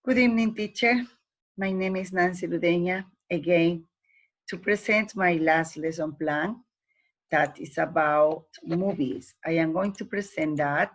Good evening, teacher. My name is Nancy Ludeña, again, to present my last lesson plan that is about movies. I am going to present that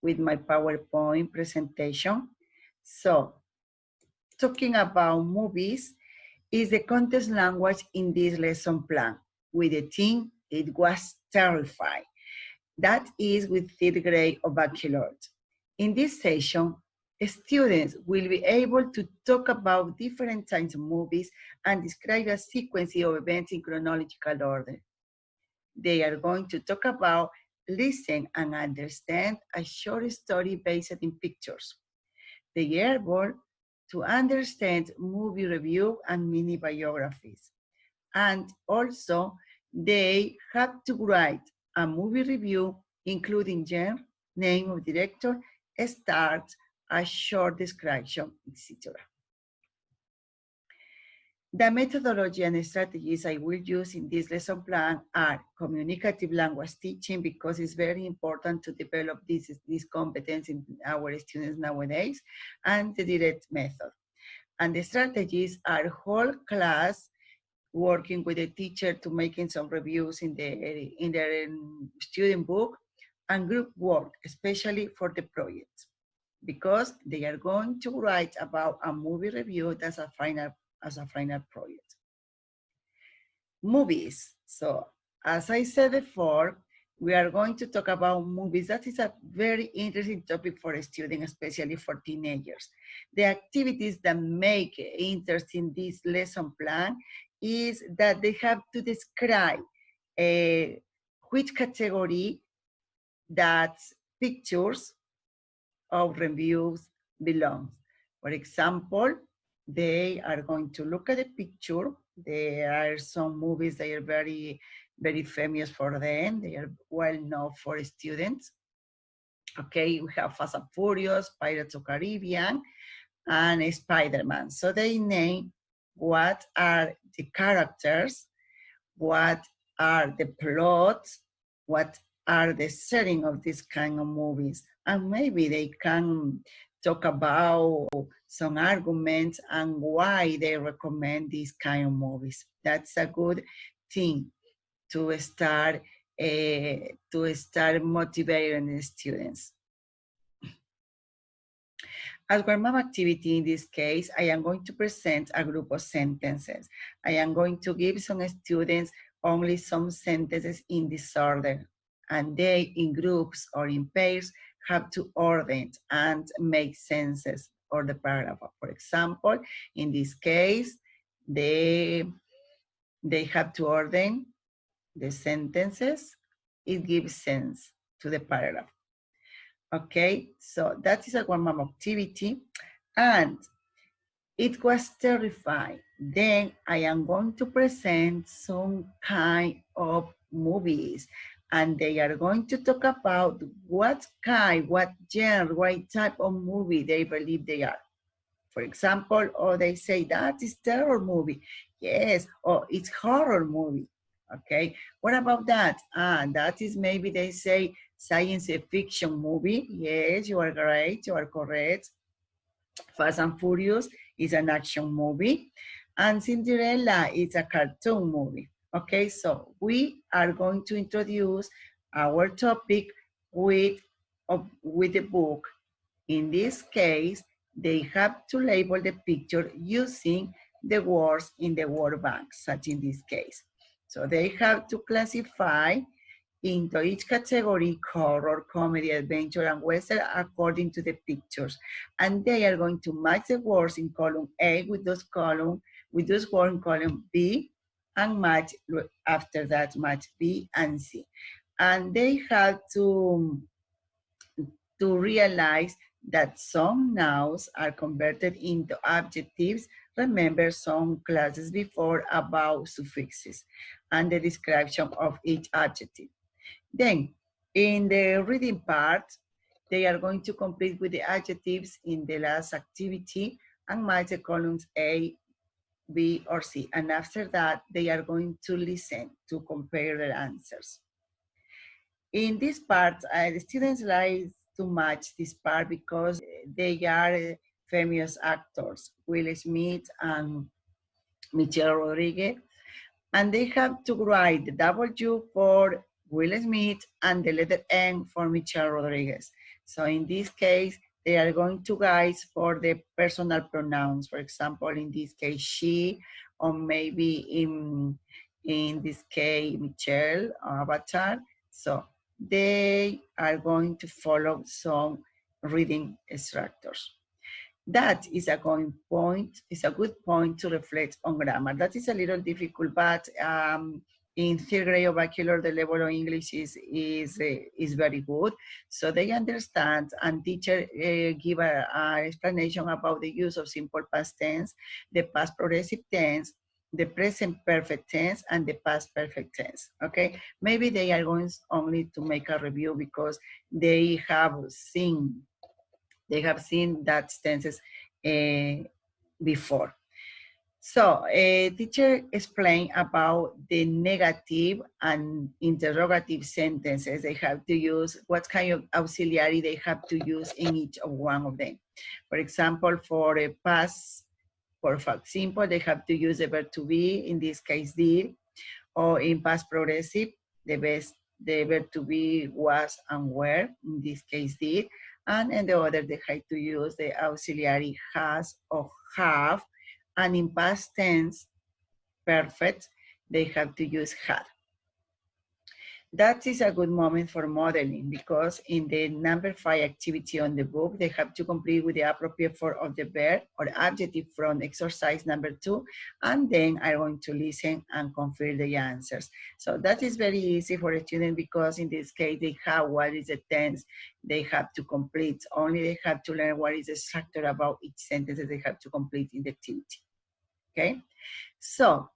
with my PowerPoint presentation. So, talking about movies is the context language in this lesson plan. With the theme, it was terrifying. That is with 3rd grade or baccalaureate. In this session, students will be able to talk about different types of movies and describe a sequence of events in chronological order. They are going to talk about listen and understand a short story based in pictures. They are able to understand movie review and mini biographies. And also, they have to write a movie review, including genre, name of director, stars, a short description, etc. The methodology and strategies I will use in this lesson plan are communicative language teaching, because it's very important to develop this competence in our students nowadays, and the direct method. And the strategies are whole class working with the teacher to making some reviews in their student book, and group work, especially for the projects, because they are going to write about a movie review as a final project. Movies. So as I said before, we are going to talk about movies. That is a very interesting topic for a student, especially for teenagers. The activities that make interesting this lesson plan is that they have to describe which category that pictures of reviews belong. For example, they are going to look at the picture. There are some movies that are very, very famous for them. They are well known for students. Okay, we have Fast and Furious, Pirates of the Caribbean, and Spider-Man. So they name what are the characters, what are the plots, what are the setting of this kind of movies. And maybe they can talk about some arguments and why they recommend these kind of movies. That's a good thing to start motivating the students. As grammar activity in this case, I am going to present a group of sentences. I am going to give some students only some sentences in this order, and they, in groups or in pairs, have to order and make senses or the paragraph. For example, in this case, they have to order the sentences. It gives sense to the paragraph. Okay, so that is a one-map activity, and it was terrifying. Then I am going to present some kind of movies, and they are going to talk about what kind, what genre, what type of movie they believe they are. For example, or they say that is terror movie. Yes, or it's horror movie. Okay, what about that? That is maybe they say science fiction movie. Yes, you are right, you are correct. Fast and Furious is an action movie, and Cinderella is a cartoon movie. Okay, so we are going to introduce our topic with the book. In this case, they have to label the picture using the words in the word bank, such in this case. So they have to classify into each category: horror, comedy, adventure, and western according to the pictures. And they are going to match the words in column A with those words in column B, and match after that, match B and C. And they have to realize that some nouns are converted into adjectives. Remember some classes before about suffixes and the description of each adjective. Then, in the reading part, they are going to complete with the adjectives in the last activity and match the columns A, B, or C. And after that, they are going to listen to compare their answers. In this part, the students like to match this part because they are famous actors, Will Smith and Michelle Rodriguez, and they have to write the W for Will Smith and the letter N for Michelle Rodriguez. So in this case, they are going to guide for the personal pronouns. For example, in this case, she, or maybe in this case, Michelle, avatar. So they are going to follow some reading structures. That is a going point, is a good point to reflect on grammar. That is a little difficult, but in third grade or bachelor, the level of English is very good. So they understand, and teacher give a explanation about the use of simple past tense, the past progressive tense, the present perfect tense, and the past perfect tense, okay? Maybe they are going only to make a review because they have seen that tenses before. So teacher explained about the negative and interrogative sentences they have to use, what kind of auxiliary they have to use in each of one of them. For example, for a past, for simple, they have to use the verb to be, in this case did, or in past progressive, the verb to be was and were, in this case did, and in the other they have to use the auxiliary has or have, and in past tense, perfect, they have to use had. That is a good moment for modeling because in the number 5 activity on the book, they have to complete with the appropriate form of the verb or adjective from exercise number 2, and then I'm going to listen and confirm the answers. So that is very easy for a student because in this case, they have what is the tense they have to complete. Only they have to learn what is the structure about each sentence that they have to complete in the activity, okay? So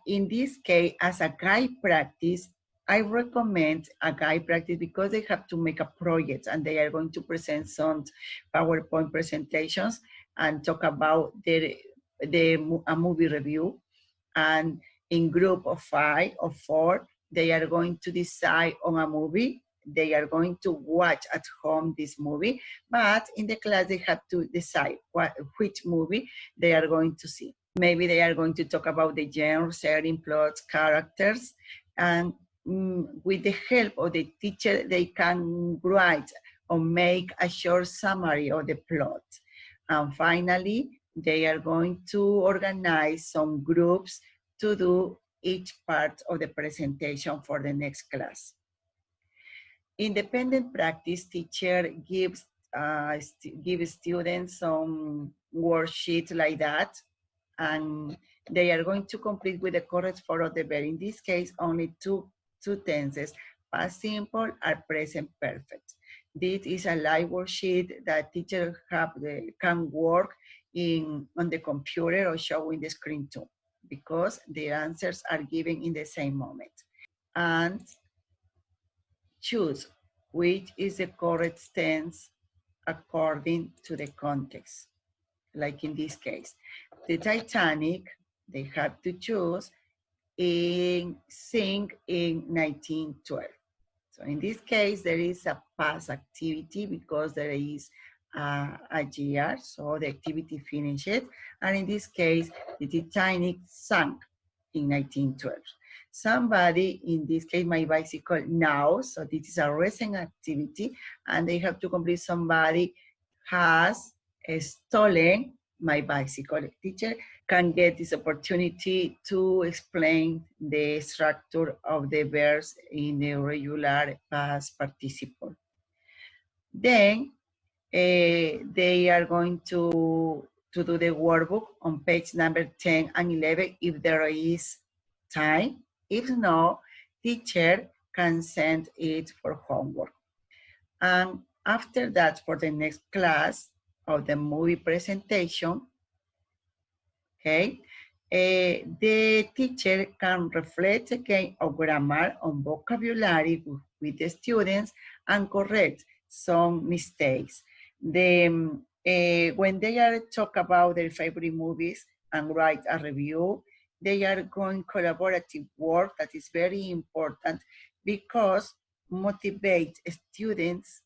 in this case, as a guide practice, I recommend a guide practice because they have to make a project and they are going to present some PowerPoint presentations and talk about a movie review. And in group of 5 or 4, they are going to decide on a movie. They are going to watch at home this movie, but in the class they have to decide which movie they are going to see. Maybe they are going to talk about the genre, setting, plots, characters, and with the help of the teacher, they can write or make a short summary of the plot. And finally, they are going to organize some groups to do each part of the presentation for the next class. Independent practice teacher gives students some worksheets like that, and they are going to complete with the correct form of the verb. In this case, only two tenses, past simple and present perfect. This is a live worksheet that teachers can work on the computer or show in the screen too, because the answers are given in the same moment. And choose which is the correct tense according to the context. Like in this case, the Titanic, they have to choose sink in 1912. So in this case, there is a past activity because there is a year, so the activity finished. And in this case, the Titanic sank in 1912. Somebody, in this case, my bicycle now, so this is a recent activity, and they have to complete somebody has stolen my bicycle. Teacher can get this opportunity to explain the structure of the verbs in the regular past participle. Then they are going to do the workbook on page number 10 and 11 if there is time. If not, teacher can send it for homework. And after that, for the next class of the movie presentation, okay, the teacher can reflect again on grammar, on vocabulary with the students and correct some mistakes. When they are talk about their favorite movies and write a review, they are going collaborative work that is very important because motivate students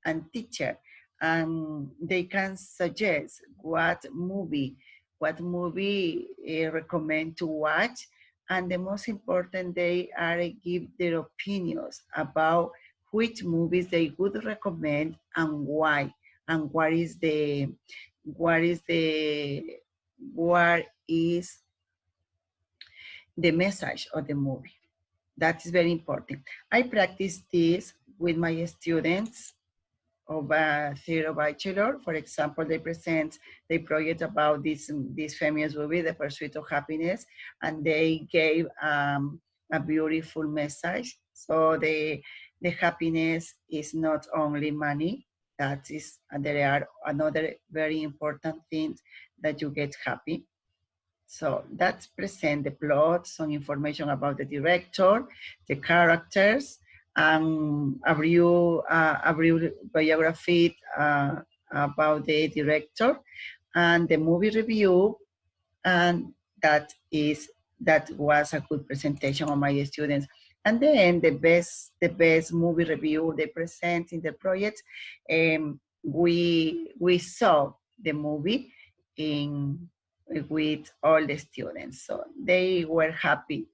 and teacher and they can suggest what movie recommend to watch. And the most important, they are give their opinions about which movies they would recommend and why, and what is the what is the message of the movie. That is very important. I practice this with my students of a theater bachelor. For example, they present the project about this famous movie, The Pursuit of Happiness, and they gave a beautiful message. So the happiness is not only money. That is, there are another very important things that you get happy. So that's present the plot, some information about the director, the characters, a brief biography about the director, and the movie review, and that was a good presentation of my students. And then the best movie review they present in the project, we saw the movie in with all the students, so they were happy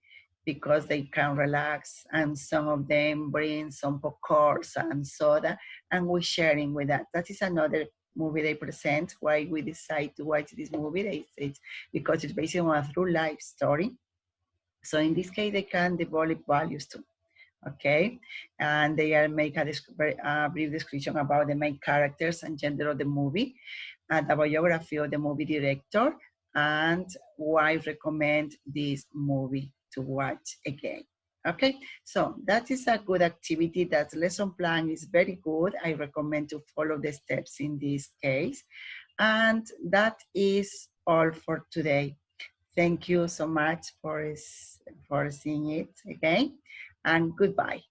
because they can relax, and some of them bring some popcorns and soda, and we're sharing with that. That is another movie they present. Why we decide to watch this movie? They say because it's based on a true life story. So in this case, they can develop values too. Okay, and they are make a brief description about the main characters and gender of the movie, and the biography of the movie director, and why I recommend this movie to watch again. Okay, so that is a good activity. That lesson plan is very good. I recommend to follow the steps in this case. And that is all for today. Thank you so much for seeing it again, and goodbye.